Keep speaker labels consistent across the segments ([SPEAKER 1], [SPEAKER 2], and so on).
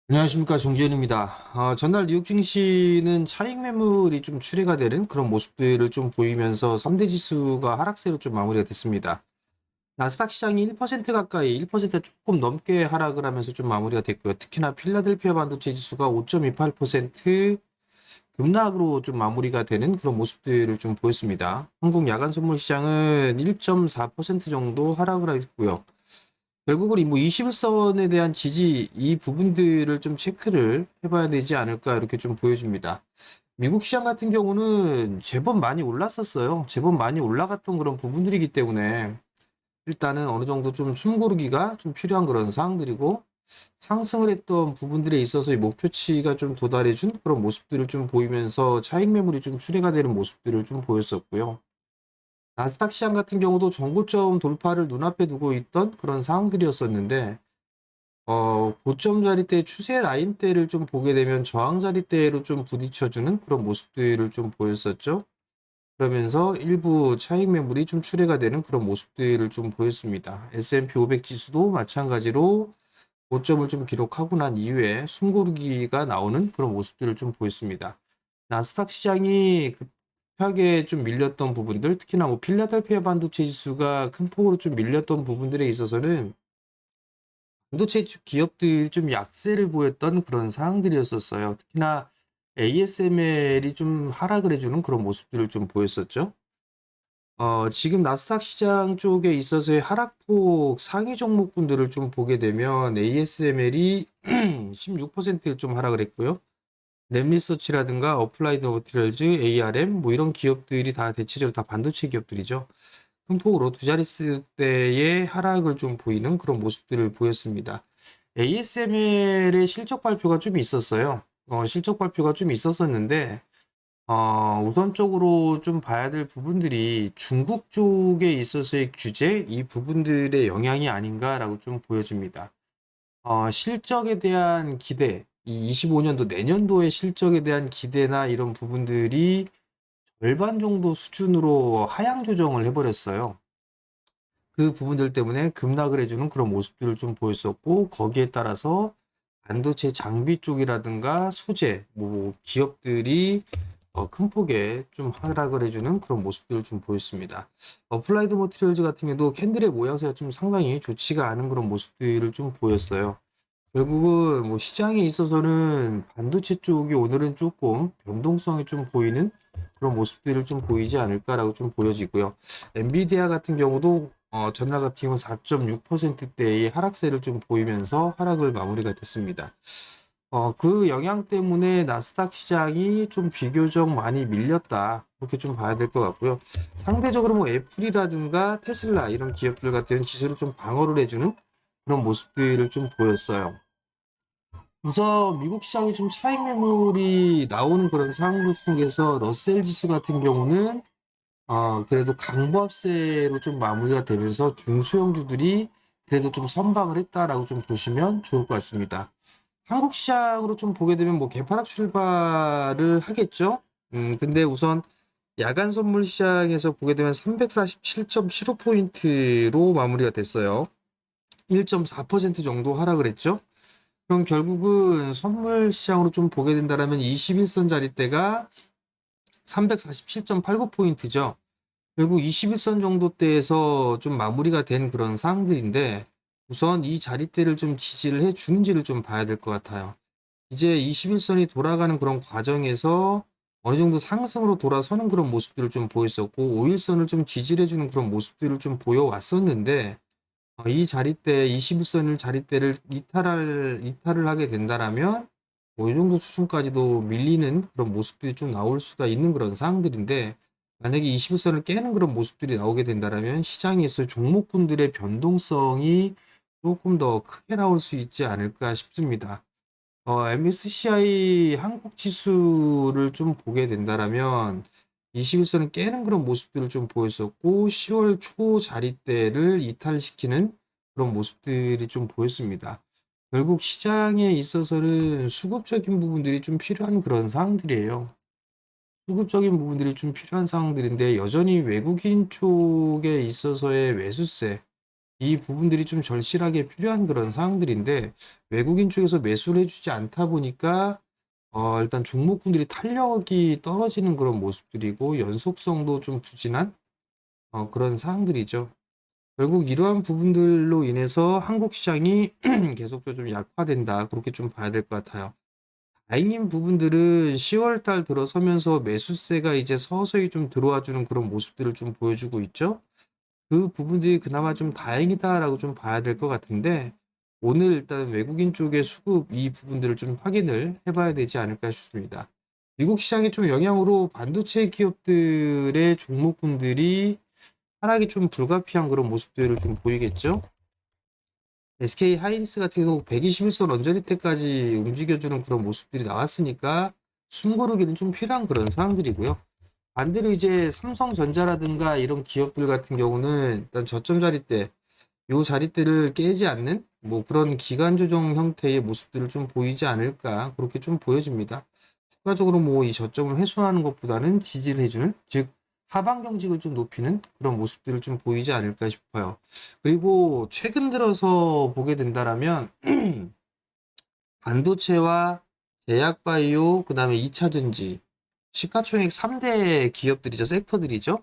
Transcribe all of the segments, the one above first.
[SPEAKER 1] 안녕하십니까, 정지현입니다. 전날 뉴욕 증시는 차익 매물이 좀 출회가 되는 그런 모습들을 좀 보이면서 3대 지수가 하락세로 좀 마무리가 됐습니다. 나스닥 시장이 1% 가까이 1% 조금 넘게 하락을 하면서 좀 마무리가 됐고요. 특히나 필라델피아 반도체 지수가 5.28% 급락으로 좀 마무리가 되는 그런 모습들을 좀 보였습니다. 한국 야간 선물 시장은 1.4% 정도 하락을 했고요. 결국은 이 뭐 21선에 대한 지지 이 부분들을 좀 체크를 해봐야 되지 않을까 이렇게 좀 보여집니다. 미국 시장 같은 경우는 제법 많이 올랐었어요. 제법 많이 올라갔던 그런 부분들이기 때문에 일단은 어느 정도 좀 숨고르기가 좀 필요한 그런 상황들이고 상승을 했던 부분들에 있어서 이 목표치가 좀 도달해준 그런 모습들을 좀 보이면서 차익 매물이 좀 출회가 되는 모습들을 좀 보였었고요. 나스닥 시장 같은 경우도 정고점 돌파를 눈앞에 두고 있던 그런 상황들이었었는데 고점 자리대 추세 라인대를 좀 보게 되면 저항 자리대로 좀 부딪혀주는 그런 모습들을 좀 보였었죠. 그러면서 일부 차익 매물이 좀 출회가 되는 그런 모습들을 좀 보였습니다. S&P 500 지수도 마찬가지로 고점을 좀 기록하고 난 이후에 숨고르기가 나오는 그런 모습들을 좀 보였습니다. 나스닥 시장이 급하게 좀 밀렸던 부분들, 특히나 뭐 필라델피아 반도체 지수가 큰 폭으로 좀 밀렸던 부분들에 있어서는 반도체 기업들이 좀 약세를 보였던 그런 상황들이었었어요. 특히나 ASML이 좀 하락을 해주는 그런 모습들을 좀 보였었죠. 지금 나스닥 시장 쪽에 있어서의 하락폭 상위 종목군들을 좀 보게 되면 ASML이 16%를 좀 하락을 했고요. 넷리서치라든가 어플라이드 머티리얼즈, ARM 뭐 이런 기업들이 다 대체적으로 다 반도체 기업들이죠. 큰 폭으로 두 자릿수대의 하락을 좀 보이는 그런 모습들을 보였습니다. ASML의 실적 발표가 좀 있었어요. 실적 발표가 좀 있었었는데, 우선적으로 좀 봐야 될 부분들이 중국 쪽에 있어서의 규제, 이 부분들의 영향이 아닌가라고 좀 보여집니다. 실적에 대한 기대, 이 25년도 내년도의 실적에 대한 기대나 이런 부분들이 절반 정도 수준으로 하향 조정을 해버렸어요. 그 부분들 때문에 급락을 해주는 그런 모습들을 좀 보였었고, 거기에 따라서 반도체 장비 쪽이라든가 소재, 뭐 기업들이 큰 폭의 좀 하락을 해주는 그런 모습들을 좀 보였습니다. 어플라이드 머티리얼즈 같은 경우도 캔들의 모양새가 좀 상당히 좋지가 않은 그런 모습들을 좀 보였어요. 결국은 뭐 시장에 있어서는 반도체 쪽이 오늘은 조금 변동성이 좀 보이는 그런 모습들을 좀 보이지 않을까라고 좀 보여지고요. 엔비디아 같은 경우도 전날 같은 경우 4.6%대의 하락세를 좀 보이면서 하락을 마무리가 됐습니다. 그 영향 때문에 나스닥 시장이 좀 비교적 많이 밀렸다. 그렇게 좀 봐야 될 것 같고요. 상대적으로 뭐 애플이라든가 테슬라 이런 기업들 같은 지수를 좀 방어를 해주는 그런 모습들을 좀 보였어요. 우선 미국 시장이 좀 차익 매물이 나오는 그런 상황 속에서 러셀 지수 같은 경우는 그래도 강보합세로 좀 마무리가 되면서 중소형주들이 그래도 좀 선방을 했다라고 좀 보시면 좋을 것 같습니다. 한국 시장으로 좀 보게 되면 뭐 개파락 출발을 하겠죠. 근데 우선 야간 선물 시장에서 보게 되면 347.75포인트로 마무리가 됐어요. 1.4% 정도 하락을 했죠. 그럼 결국은 선물 시장으로 좀 보게 된다면 21선 자리대가 347.89포인트죠. 결국 21선 정도대에서 좀 마무리가 된 그런 상황들인데 우선 이 자리대를 좀 지지를 해 주는지를 좀 봐야 될 것 같아요. 이제 21선이 돌아가는 그런 과정에서 어느 정도 상승으로 돌아서는 그런 모습들을 좀 보였었고 5일선을 좀 지지를 해주는 그런 모습들을 좀 보여왔었는데 이 자리대 21선 자리대를 이탈을 하게 된다라면 뭐이 정도 수준까지도 밀리는 그런 모습들이 좀 나올 수가 있는 그런 상황들인데 만약에 21선을 깨는 그런 모습들이 나오게 된다라면 시장에서 종목군들의 변동성이 조금 더 크게 나올 수 있지 않을까 싶습니다. MSCI 한국 지수를 좀 보게 된다라면 21선을 깨는 그런 모습들을 좀 보였었고 10월 초 자리대를 이탈시키는 그런 모습들이 좀 보였습니다. 결국 시장에 있어서는 수급적인 부분들이 좀 필요한 그런 상황들이에요. 수급적인 부분들이 좀 필요한 상황들인데 여전히 외국인 쪽에 있어서의 매수세 이 부분들이 좀 절실하게 필요한 그런 상황들인데 외국인 쪽에서 매수를 해주지 않다 보니까 일단 종목군들이 탄력이 떨어지는 그런 모습들이고 연속성도 좀 부진한 그런 상황들이죠. 결국 이러한 부분들로 인해서 한국 시장이 계속적으로 좀 약화된다. 그렇게 좀 봐야 될 것 같아요. 다행인 부분들은 10월 달 들어서면서 매수세가 이제 서서히 좀 들어와 주는 그런 모습들을 좀 보여주고 있죠. 그 부분들이 그나마 좀 다행이다라고 좀 봐야 될 것 같은데 오늘 일단 외국인 쪽의 수급 이 부분들을 좀 확인을 해봐야 되지 않을까 싶습니다. 미국 시장의 좀 영향으로 반도체 기업들의 종목군들이 하락이 좀 불가피한 그런 모습들을 좀 보이겠죠. SK 하이닉스 같은 경우 121선 언저리 때까지 움직여주는 그런 모습들이 나왔으니까 숨고르기는 좀 필요한 그런 상황들이고요. 반대로 이제 삼성전자라든가 이런 기업들 같은 경우는 일단 저점 자리대, 요 자리대를 깨지 않는 뭐 그런 기간 조정 형태의 모습들을 좀 보이지 않을까 그렇게 좀 보여집니다. 추가적으로 뭐 이 저점을 훼손하는 것보다는 지지를 해주는 즉 하방 경직을 좀 높이는 그런 모습들을 좀 보이지 않을까 싶어요. 그리고 최근 들어서 보게 된다라면 반도체와 제약바이오 그다음에 2차전지 시가총액 3대 기업들이죠. 섹터들이죠.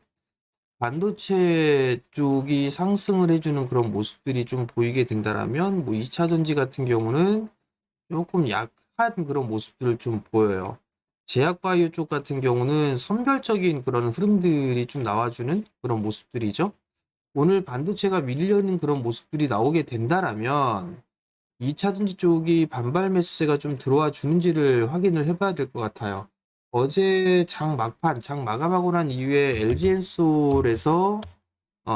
[SPEAKER 1] 반도체 쪽이 상승을 해주는 그런 모습들이 좀 보이게 된다라면 뭐 2차전지 같은 경우는 조금 약한 그런 모습들을 좀 보여요. 제약바이오 쪽 같은 경우는 선별적인 그런 흐름들이 좀 나와주는 그런 모습들이죠. 오늘 반도체가 밀려있는 그런 모습들이 나오게 된다라면 2차전지 쪽이 반발 매수세가 좀 들어와 주는지를 확인을 해봐야 될 것 같아요. 어제 장 막판, 장 마감하고 난 이후에 LG엔솔에서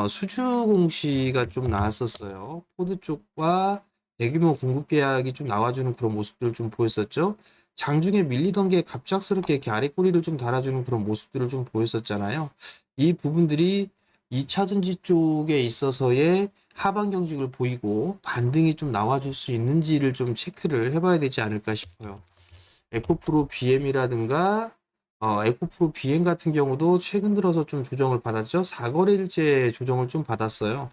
[SPEAKER 1] 수주 공시가 좀 나왔었어요. 포드 쪽과 대규모 공급 계약이 좀 나와주는 그런 모습들을 좀 보였었죠. 장중에 밀리던 게 갑작스럽게 이렇게 아래 꼬리를 좀 달아주는 그런 모습들을 좀 보였었잖아요. 이 부분들이 2차전지 쪽에 있어서의 하반 경직을 보이고 반등이 좀 나와줄 수 있는지를 좀 체크를 해봐야 되지 않을까 싶어요. 에코프로 BM이라든가 에코프로 BM 같은 경우도 최근 들어서 좀 조정을 받았죠. 4거래일째 조정을 좀 받았어요.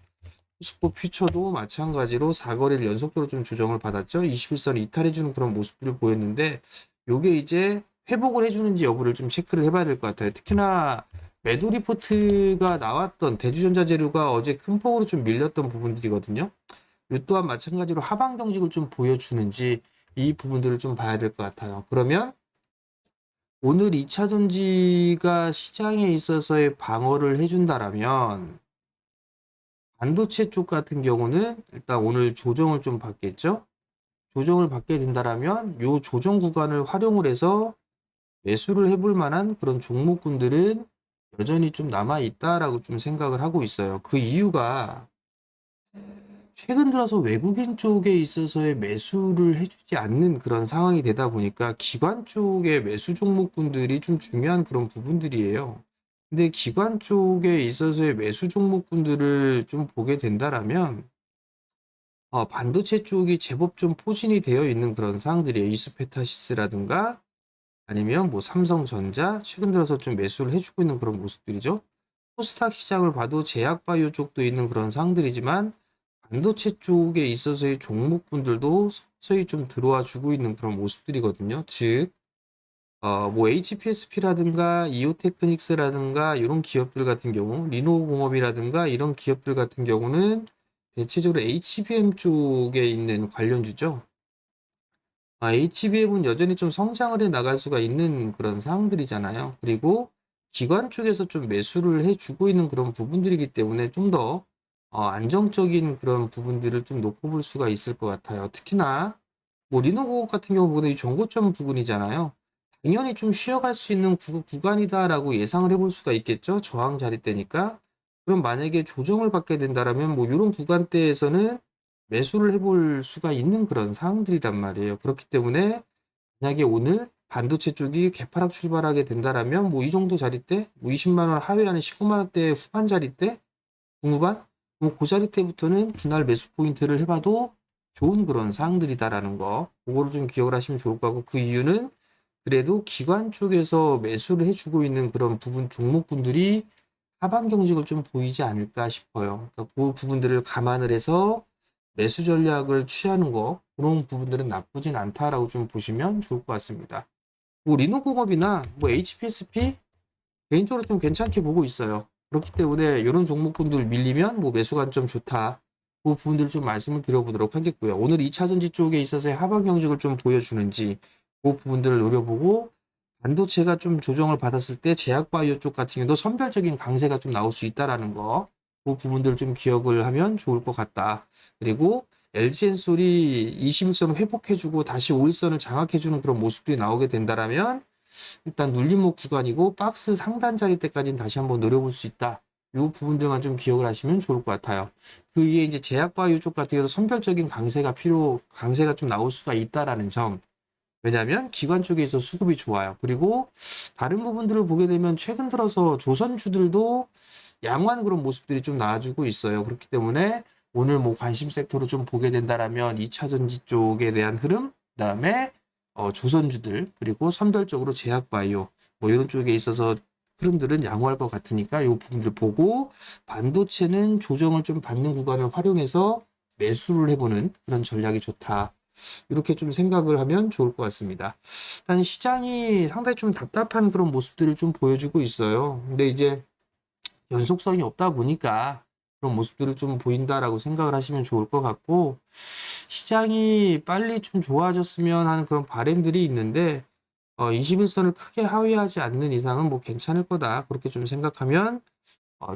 [SPEAKER 1] 스코 퓨처도 마찬가지로 4거래일 연속으로 좀 조정을 받았죠. 21선 이탈해주는 그런 모습들을 보였는데 요게 이제 회복을 해주는지 여부를 좀 체크를 해봐야 될 것 같아요. 특히나 매도 리포트가 나왔던 대주전자재료가 어제 큰 폭으로 좀 밀렸던 부분들이거든요. 이 또한 마찬가지로 하방 경직을 좀 보여주는지 이 부분들을 좀 봐야 될 것 같아요. 그러면 오늘 2차 전지가 시장에 있어서의 방어를 해준다라면 반도체 쪽 같은 경우는 일단 오늘 조정을 좀 받겠죠. 조정을 받게 된다라면 요 조정 구간을 활용을 해서 매수를 해볼 만한 그런 종목군들은 여전히 좀 남아 있다라고 좀 생각을 하고 있어요. 그 이유가 최근 들어서 외국인 쪽에 있어서의 매수를 해주지 않는 그런 상황이 되다 보니까 기관 쪽의 매수 종목군들이 좀 중요한 그런 부분들이에요. 근데 기관 쪽에 있어서의 매수 종목군들을 좀 보게 된다라면 반도체 쪽이 제법 좀 포진이 되어 있는 그런 상황들이에요. 이스페타시스라든가 아니면 뭐 삼성전자 최근 들어서 좀 매수를 해주고 있는 그런 모습들이죠. 코스닥 시장을 봐도 제약바이오 쪽도 있는 그런 상황들이지만 반도체 쪽에 있어서의 종목분들도 서서히 좀 들어와 주고 있는 그런 모습들이거든요. 즉, 뭐 HPSP라든가 이오테크닉스라든가 이런 기업들 같은 경우, 리노공업이라든가 이런 기업들 같은 경우는 대체적으로 HBM 쪽에 있는 관련주죠. HBM은 여전히 좀 성장을 해 나갈 수가 있는 그런 상황들이잖아요. 그리고 기관 쪽에서 좀 매수를 해주고 있는 그런 부분들이기 때문에 좀 더 안정적인 그런 부분들을 좀 놓고 볼 수가 있을 것 같아요. 특히나 뭐 리노공업 같은 경우 보면 이 정고점 부분이잖아요. 당연히 좀 쉬어갈 수 있는 구간이다라고 예상을 해볼 수가 있겠죠. 저항 자리대니까. 그럼 만약에 조정을 받게 된다라면 뭐 이런 구간대에서는 매수를 해볼 수가 있는 그런 상황들이란 말이에요. 그렇기 때문에 만약에 오늘 반도체 쪽이 개파락 출발하게 된다라면 뭐 이 정도 자리대, 뭐 20만 원 하회하는 19만 원대 후반 자리대, 중후반, 뭐 그 자리대부터는 분할 매수 포인트를 해봐도 좋은 그런 상황들이다라는 거, 그거를 좀 기억을 하시면 좋을 것 같고 그 이유는 그래도 기관 쪽에서 매수를 해주고 있는 그런 부분 종목군들이 하반 경직을 좀 보이지 않을까 싶어요. 그러니까 그 부분들을 감안을 해서 매수 전략을 취하는 거, 그런 부분들은 나쁘진 않다라고 좀 보시면 좋을 것 같습니다. 뭐 리노공업이나 뭐 HPSP 개인적으로 좀 괜찮게 보고 있어요. 그렇기 때문에 이런 종목군들 밀리면 뭐 매수 관점 좋다. 그 부분들 좀 말씀을 드려보도록 하겠고요. 오늘 2차전지 쪽에 있어서의 하방 경직을 좀 보여주는지 그 부분들을 노려보고, 반도체가 좀 조정을 받았을 때 제약바이오 쪽 같은 경우도 선별적인 강세가 좀 나올 수 있다라는 거, 그 부분들 좀 기억을 하면 좋을 것 같다. 그리고 LG엔솔이 21선을 회복해주고 다시 5일선을 장악해주는 그런 모습들이 나오게 된다라면 일단 눌림목 구간이고 박스 상단 자리 때까지는 다시 한번 노려볼 수 있다. 이 부분들만 좀 기억을 하시면 좋을 것 같아요. 그 위에 이제 제약바이오 쪽 같은 경우도 선별적인 강세가 좀 나올 수가 있다라는 점. 왜냐하면 기관 쪽에 서 수급이 좋아요. 그리고 다른 부분들을 보게 되면 최근 들어서 조선주들도 양호한 그런 모습들이 좀 나와주고 있어요. 그렇기 때문에 오늘 뭐 관심 섹터로 좀 보게 된다라면 2차전지 쪽에 대한 흐름, 그다음에 조선주들, 그리고 선별적으로 제약바이오 뭐 이런 쪽에 있어서 흐름들은 양호할 것 같으니까 이 부분들 보고, 반도체는 조정을 좀 받는 구간을 활용해서 매수를 해보는 그런 전략이 좋다. 이렇게 좀 생각을 하면 좋을 것 같습니다. 일단 시장이 상당히 좀 답답한 그런 모습들을 좀 보여주고 있어요. 근데 이제 연속성이 없다 보니까 그런 모습들을 좀 보인다라고 생각을 하시면 좋을 것 같고, 시장이 빨리 좀 좋아졌으면 하는 그런 바람들이 있는데 21선을 크게 하회하지 않는 이상은 뭐 괜찮을 거다. 그렇게 좀 생각하면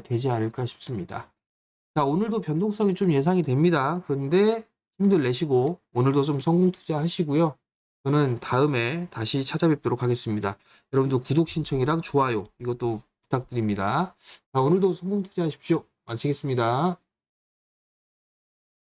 [SPEAKER 1] 되지 않을까 싶습니다. 자, 오늘도 변동성이 좀 예상이 됩니다. 그런데 힘들 내시고 오늘도 좀 성공 투자하시고요. 저는 다음에 다시 찾아뵙도록 하겠습니다. 여러분도 구독 신청이랑 좋아요 이것도 부탁드립니다. 자, 오늘도 성공 투자하십시오. 마치겠습니다.